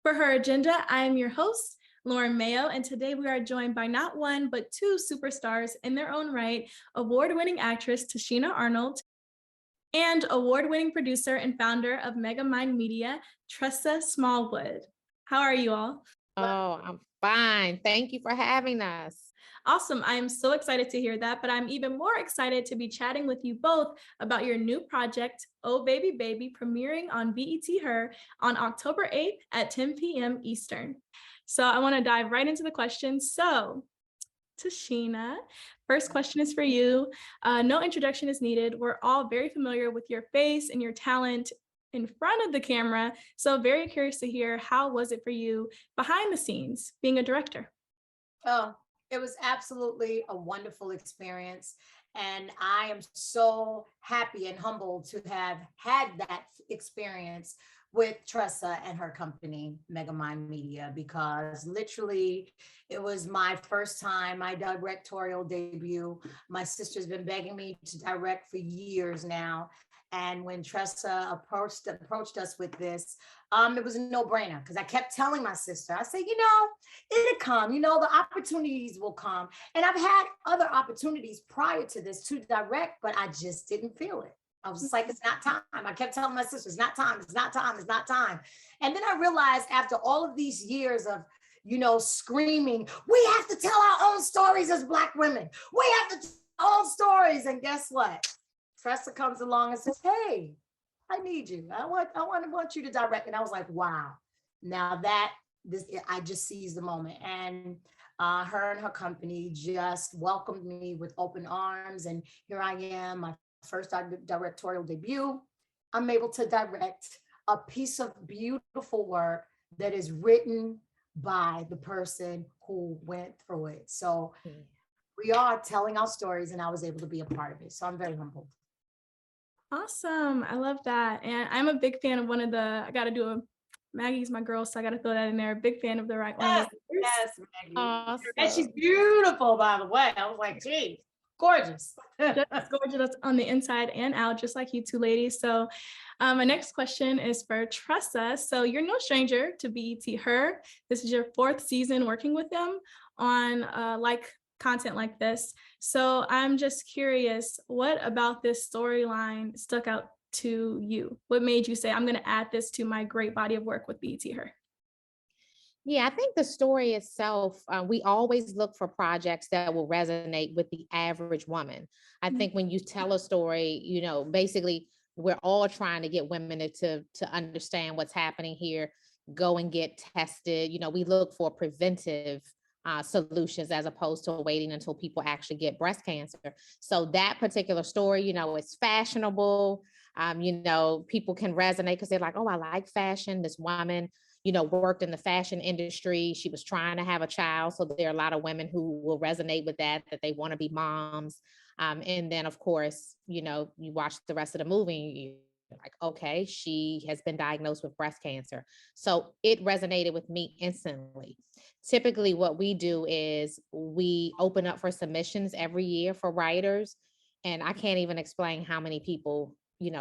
For her agenda, I am your host, Lauren Mayo, and today we are joined by not one, but two superstars in their own right, award-winning actress Tichina Arnold and award-winning producer and founder of Megamind Media, Tressa Smallwood. How are you all? Oh, I'm fine. Thank you for having us. Awesome. I am so excited to hear that, but I'm even more excited to be chatting with you both about your new project, Oh Baby Baby, premiering on BET Her on October 8th at 10 p.m. Eastern. So I want to dive right into the questions. So, Tichina, first question is for you. No introduction is needed. We're all very familiar with your face and your talent in front of the camera. So very curious to hear, how was it for you behind the scenes being a director? Oh, it was absolutely a wonderful experience. And I am so happy and humbled to have had that experience with Tressa and her company, Megamind Media, because literally it was my first time, my directorial debut. My sister's been begging me to direct for years now. And when Tressa approached us with this, it was a no-brainer because I kept telling my sister, I said, it'll come, the opportunities will come. And I've had other opportunities prior to this to direct, but I just didn't feel it. I was just like, it's not time. I kept telling my sister, it's not time, it's not time, it's not time. And then I realized after all of these years of, screaming, we have to tell our own stories as Black women. We have to tell our own stories. And guess what? Tressa comes along and says, hey, I need you. I want you to direct. And I was like, wow. Now I just seized the moment. And her and her company just welcomed me with open arms. And here I am, my first directorial debut. I'm able to direct a piece of beautiful work that is written by the person who went through it. So we are telling our stories, and I was able to be a part of it. So I'm very humbled. Awesome. I love that. And I'm a big fan of I got to do Maggie's my girl, so I got to throw that in there. Big fan of the right one. Yes, Maggie. Awesome. And she's beautiful, by the way. I was like, gee, gorgeous. Just gorgeous on the inside and out, just like you two ladies. So my next question is for Tressa. So you're no stranger to BET Her. This is your fourth season working with them on content like this. So I'm just curious, what about this storyline stuck out to you? What made you say, I'm going to add this to my great body of work with BET Her? Yeah, I think the story itself, we always look for projects that will resonate with the average woman. I think when you tell a story, basically we're all trying to get women to understand what's happening here, go and get tested. We look for preventive solutions as opposed to waiting until people actually get breast cancer. So that particular story, it's fashionable. People can resonate because they're like, oh, I like fashion. This woman, worked in the fashion industry. She was trying to have a child. So there are a lot of women who will resonate with that they want to be moms. And then, of course, you watch the rest of the movie, you're like, okay, she has been diagnosed with breast cancer. So it resonated with me instantly. Typically, what we do is we open up for submissions every year for writers. And I can't even explain how many people,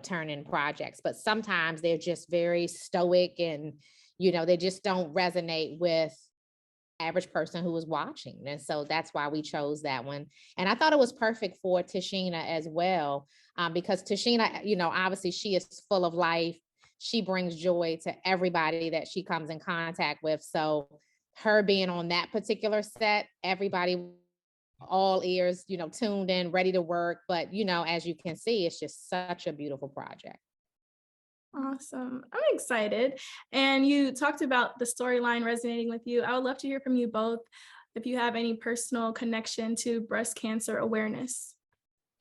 turn in projects, but sometimes they're just very stoic and, they just don't resonate with average person who was watching. And so that's why we chose that one. And I thought it was perfect for Tichina as well, because Tichina, obviously she is full of life. She brings joy to everybody that she comes in contact with. So her being on that particular set, everybody, all ears, tuned in, ready to work. But, as you can see, it's just such a beautiful project. Awesome. I'm excited. And you talked about the storyline resonating with you. I would love to hear from you both if you have any personal connection to breast cancer awareness.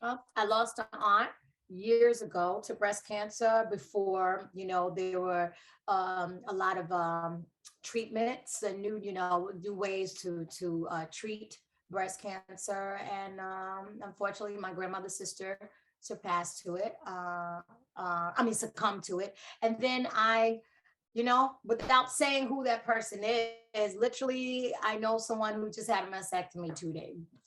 Well, I lost an aunt years ago to breast cancer before, there were a lot of treatments and new ways to treat breast cancer. And unfortunately, my grandmother's sister succumbed to it. And then without saying who that person is, literally, I know someone who just had a mastectomy a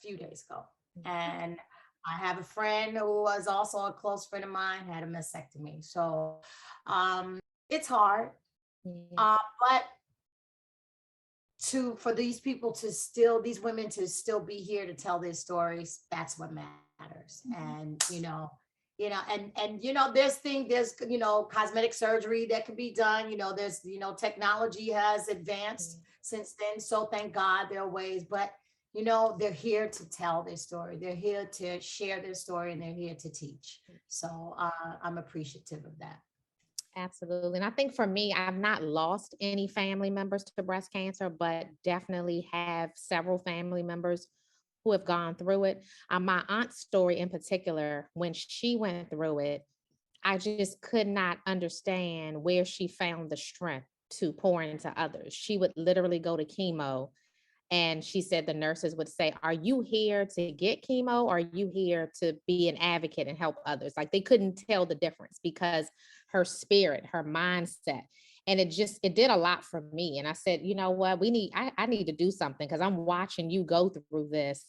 few days ago. And I have a friend who was also a close friend of mine, had a mastectomy. So it's hard. But for these women to still be here to tell their stories, that's what matters. And there's cosmetic surgery that can be done. There's technology has advanced since then, so thank God there are ways. But they're here to tell their story, they're here to share their story, and they're here to teach. So I'm appreciative of that. Absolutely. And I think for me, I've not lost any family members to breast cancer, but definitely have several family members who have gone through it. My aunt's story in particular, when she went through it, I just could not understand where she found the strength to pour into others. She would literally go to chemo, and she said the nurses would say, "Are you here to get chemo? Or are you here to be an advocate and help others?" Like they couldn't tell the difference because her spirit, her mindset. And it did a lot for me. And I said, you know what, I need to do something because I'm watching you go through this,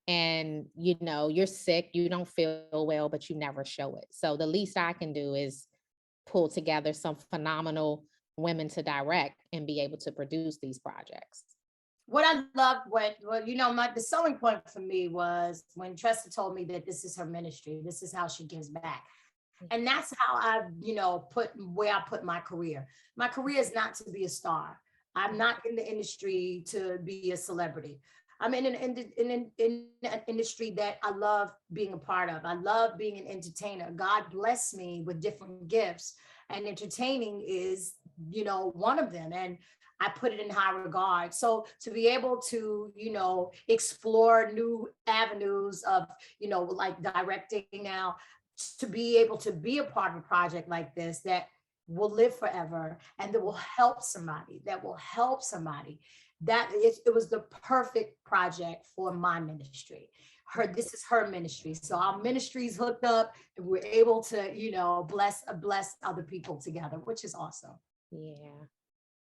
and you're sick, you don't feel well, but you never show it. So the least I can do is pull together some phenomenal women to direct and be able to produce these projects. What I loved, the selling point for me was when Tressa told me that this is her ministry, this is how she gives back. And that's how I, put my career. My career is not to be a star. I'm not in the industry to be a celebrity. I'm in an industry that I love being a part of. I love being an entertainer. God blessed me with different gifts, and entertaining is, one of them. And I put it in high regard. So to be able to, explore new avenues of, like directing now, to be able to be a part of a project like this that will live forever and that will help somebody, it was the perfect project for my ministry. This is her ministry. So our ministry's hooked up and we're able to, bless other people together, which is awesome. Yeah.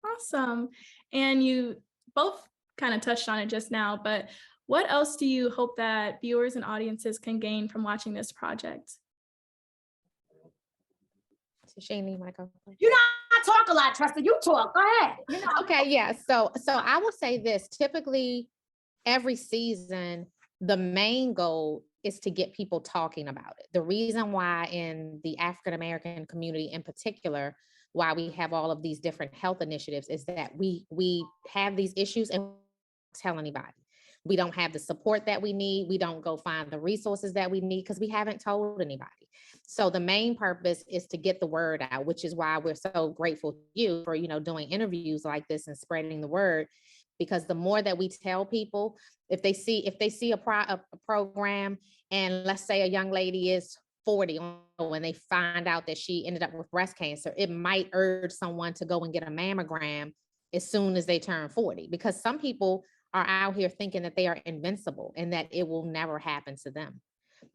Awesome. And you both kind of touched on it just now, but what else do you hope that viewers and audiences can gain from watching this project? Tichina, you want to go? I talk a lot, Tressa. You talk. Go ahead. Okay, yeah. So I will say this. Typically, every season, the main goal is to get people talking about it. The reason why in the African American community in particular, why we have all of these different health initiatives is that we have these issues and tell anybody. We don't have the support that we need. We don't go find the resources that we need because we haven't told anybody. So the main purpose is to get the word out, which is why we're so grateful to you for, doing interviews like this and spreading the word. Because the more that we tell people, if they see a program, and let's say a young lady is 40 when they find out that she ended up with breast cancer, it might urge someone to go and get a mammogram as soon as they turn 40, because some people are out here thinking that they are invincible and that it will never happen to them.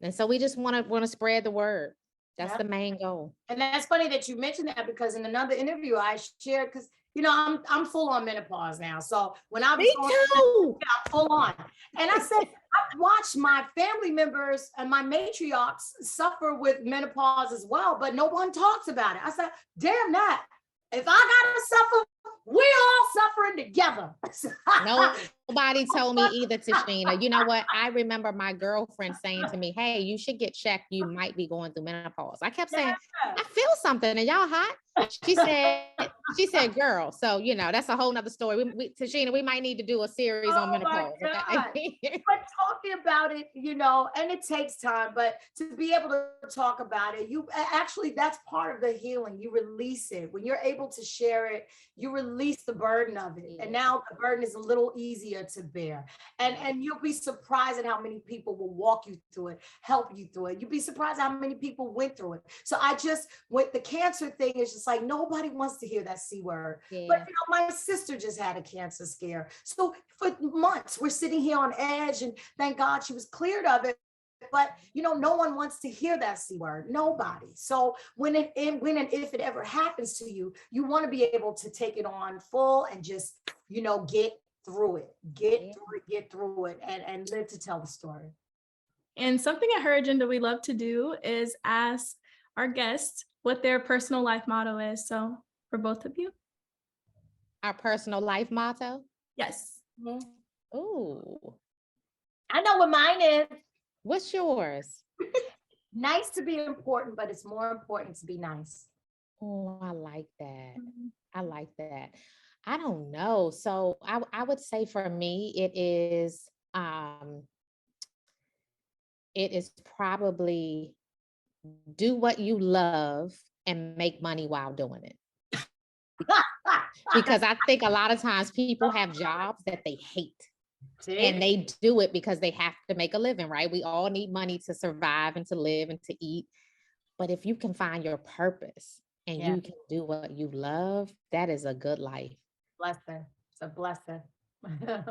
And so we just want to spread the word. That's the main goal. And that's funny that you mentioned that, because in another interview I shared, because I'm full on menopause now. So when I was Me too. I'm full on. And I said, I've watched my family members and my matriarchs suffer with menopause as well, but no one talks about it. I said, damn that. If I gotta suffer, we're all suffering together. Nobody told me either, Tichina. You know what? I remember my girlfriend saying to me, "Hey, you should get checked. You might be going through menopause." I kept saying, "I feel something, and y'all hot." She said, "Girl." So that's a whole nother story. Tichina, we might need to do a series on menopause. Okay? But talking about it, and it takes time, but to be able to talk about it, that's part of the healing. You release it. When you're able to share it, you release the burden of it. And now the burden is a little easier to bear. And you'll be surprised at how many people will walk you through it, help you through it. You'll be surprised how many people went through it. So with the cancer thing, it's just like nobody wants to hear that C word. Yeah. But my sister just had a cancer scare. So for months, we're sitting here on edge, and thank God she was cleared of it. But no one wants to hear that C word. Nobody. So when and if it ever happens to you, you want to be able to take it on full and just get through it, get through it, and live to tell the story. And something at Her Agenda we love to do is ask our guests what their personal life motto is. So for both of you, our personal life motto. Yes. Mhm. Ooh, I know what mine is. what's yours? Nice to be important, but it's more important to be nice. Oh, I like that. Mhm. I like that. I don't know. So I would say for me, it is probably do what you love and make money while doing it. Because I think a lot of times people have jobs that they hate and See? they do it because they have to make a living, right? We all need money to survive and to live and to eat. But if you can find your purpose and Yeah, you can do what you love, that is a good life. blessing. It's a blessing.